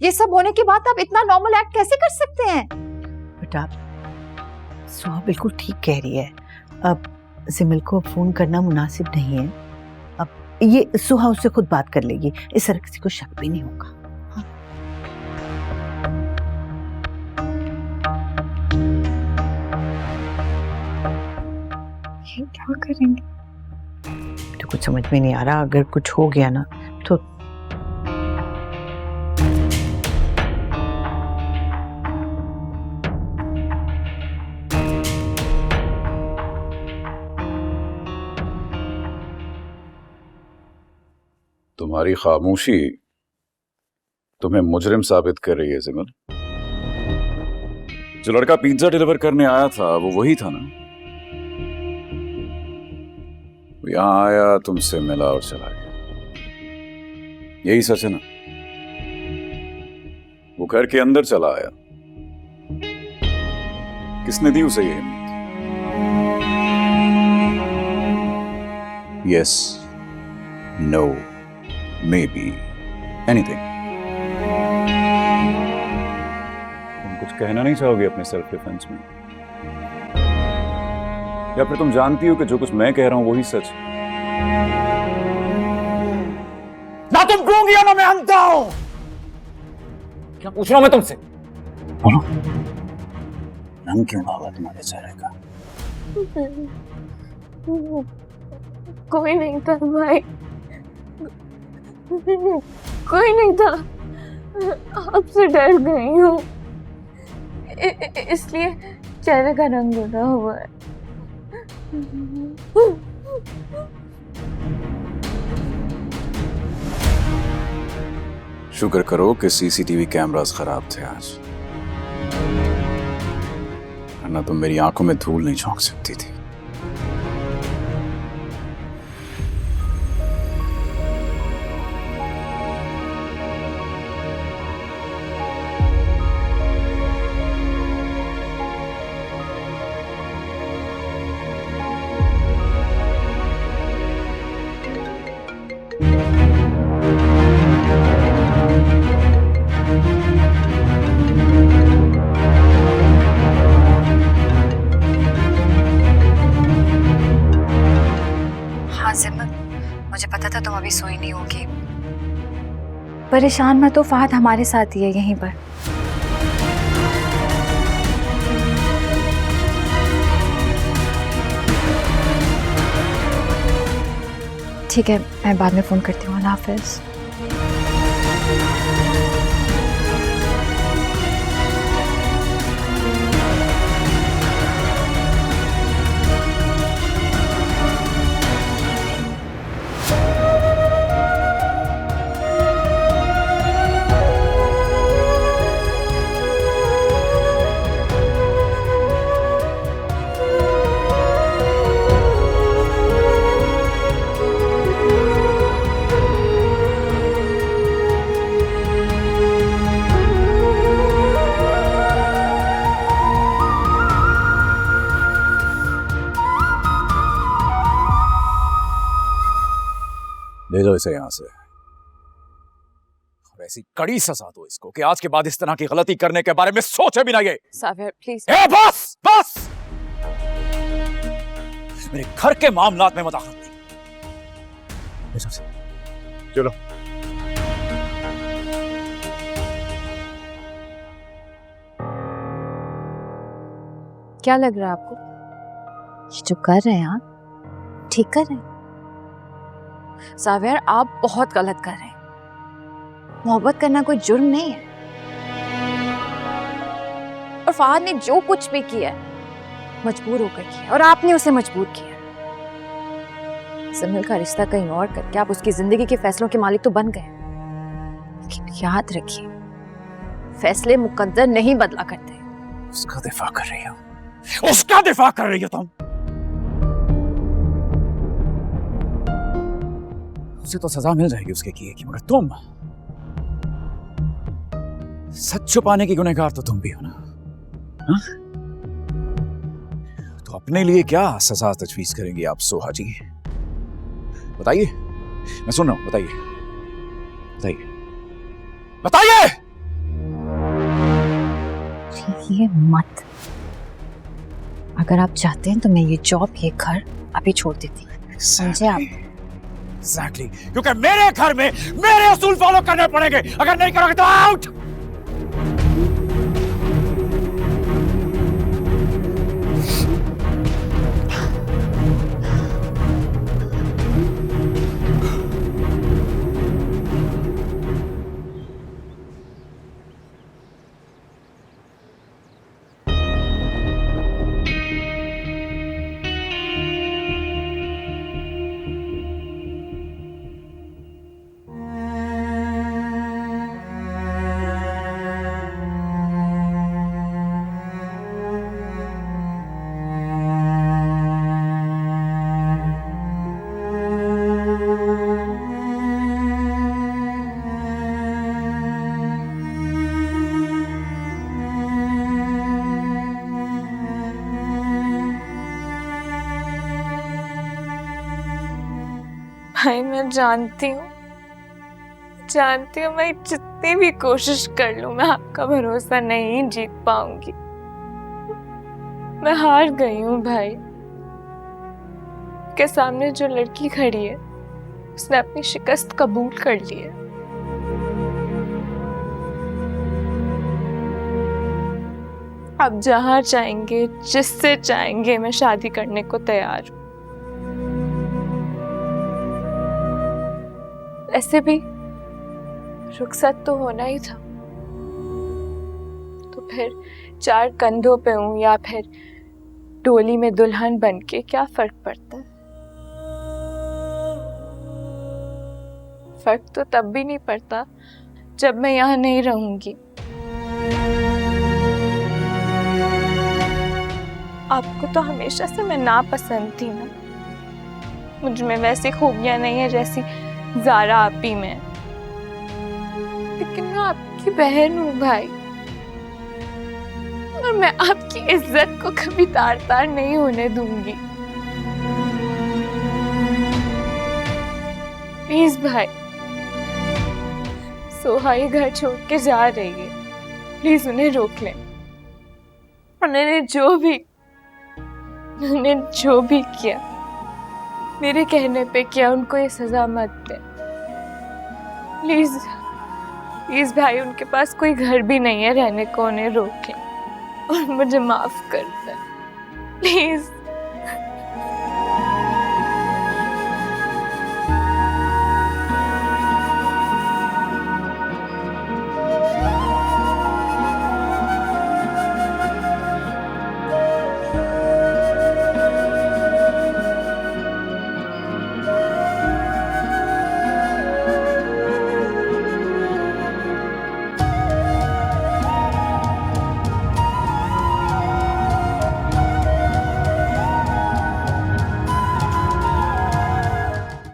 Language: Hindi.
ये सब होने के बाद आप इतना नॉर्मल एक्ट कैसे कर सकते हैं? बेटा सुहा बिल्कुल ठीक कह रही है। अब सिमल को फोन करना मुनासिब नहीं है। अब ये सुहा उससे खुद बात कर लेगी, इस तरह किसी को शक भी नहीं होगा। ये क्या करेंगे? तो कुछ समझ में नहीं आ रहा। अगर कुछ हो गया ना तो तुम्हारी खामोशी तुम्हें मुजरिम साबित कर रही है सिमल। जो लड़का पिज्जा डिलीवर करने आया था वो वही था ना? वो यहां आया, तुमसे मिला और चला गया, यही सच है ना? वो घर के अंदर चला आया, किसने दी उसे ये हिम्मत? Yes, no, maybe anything। तुम कुछ कहना नहीं चाहोगे अपने सेल्फ डिफेंस में? या फिर तुम जानती हो कि जो कुछ मैं कह रहा हूं वही सच है? ना तुम गूंगी हो ना मैं अंधा हूं। क्या पूछ रहा हूं मैं तुमसे? बोलो, रंग क्यों भागा तुम्हारे चेहरे का? कोई नहीं था भाई, कोई नहीं था। आपसे डर गई हूँ, इसलिए चेहरे का रंग उड़ा हुआ है। शुक्र करो कि सीसीटीवी कैमरास खराब थे आज, वरना तुम मेरी आंखों में धूल नहीं झोंक सकती थी। मुझे पता था तुम अभी सोई नहीं होगी। परेशान मत हो, फहद हमारे साथ ही है यहीं पर। ठीक है, मैं बाद में फोन करती हूँ। अल्लाह हाफिज। ले जाओ इसे यहां से, और ऐसी कड़ी सजा दो इसको कि आज के बाद इस तरह की गलती करने के बारे में सोचे भी ना। ये साबिर प्लीज। बस बस, मेरे घर के मामलात में मदाखलत नहीं। ले जाओ इसे। चलो। क्या लग रहा है आपको? ये जो कर रहे हैं आप ठीक कर रहे हैं? साबिर आप बहुत गलत कर रहे हैं। मोहब्बत करना कोई जुर्म नहीं है। और फहद ने जो कुछ भी किया है मजबूर होकर किया, और आपने उसे मजबूर किया। सिमल का रिश्ता कहीं और करके आप उसकी जिंदगी के फैसलों के मालिक तो बन गए, लेकिन याद रखिए फैसले मुकद्दर नहीं बदला करते। उसका दिफा कर रही हो, उसका दिफा कर रही हो तुम। उसे तो सजा मिल जाएगी उसके किए की, मगर तुम सच छुपाने की गुनहगार तो तुम भी हो ना? हा? तो अपने लिए क्या सजा तजवीज करेंगी आप सोहा जी? बताइए, मैं सुन रहा हूं। बताइए बताइए बताइए। ये मत। अगर आप चाहते हैं तो मैं ये जॉब, ये घर अभी छोड़ देती हूँ, समझे आप? एग्जैक्टली, क्योंकि मेरे घर में मेरे उसूल फॉलो करने पड़ेंगे। अगर नहीं करोगे तो आउट। भाई मैं जानती हूँ मैं जितनी भी कोशिश कर लूं मैं आपका भरोसा नहीं जीत पाऊंगी। मैं हार गई हूँ भाई। के सामने जो लड़की खड़ी है उसने अपनी शिकस्त कबूल कर ली है। अब जहाँ चाहेंगे, जिससे चाहेंगे, मैं शादी करने को तैयार हूँ। ऐसे भी रुखसत तो होना ही था, तो फिर 4 कंधों पे हूं या फिर डोली में दुल्हन बन के क्या फर्क पड़ता है? फर्क तो तब भी नहीं पड़ता जब मैं यहाँ नहीं रहूंगी। आपको तो हमेशा से मैं नापसंद थी ना। मुझ में वैसी खूबियां नहीं है जैसी ज़ारा आपी में, लेकिन मैं आपकी बहन हूँ भाई, और मैं आपकी इज्जत को कभी तार-तार नहीं होने दूंगी। प्लीज भाई, सोहा ये घर छोड़ के जा रही है, प्लीज उन्हें रोक लें। उन्होंने जो भी किया मेरे कहने पे किया, उनको ये सजा मत दे प्लीज। प्लीज भाई, उनके पास कोई घर भी नहीं है रहने को, उन्हें रोकें और मुझे माफ कर दे प्लीज।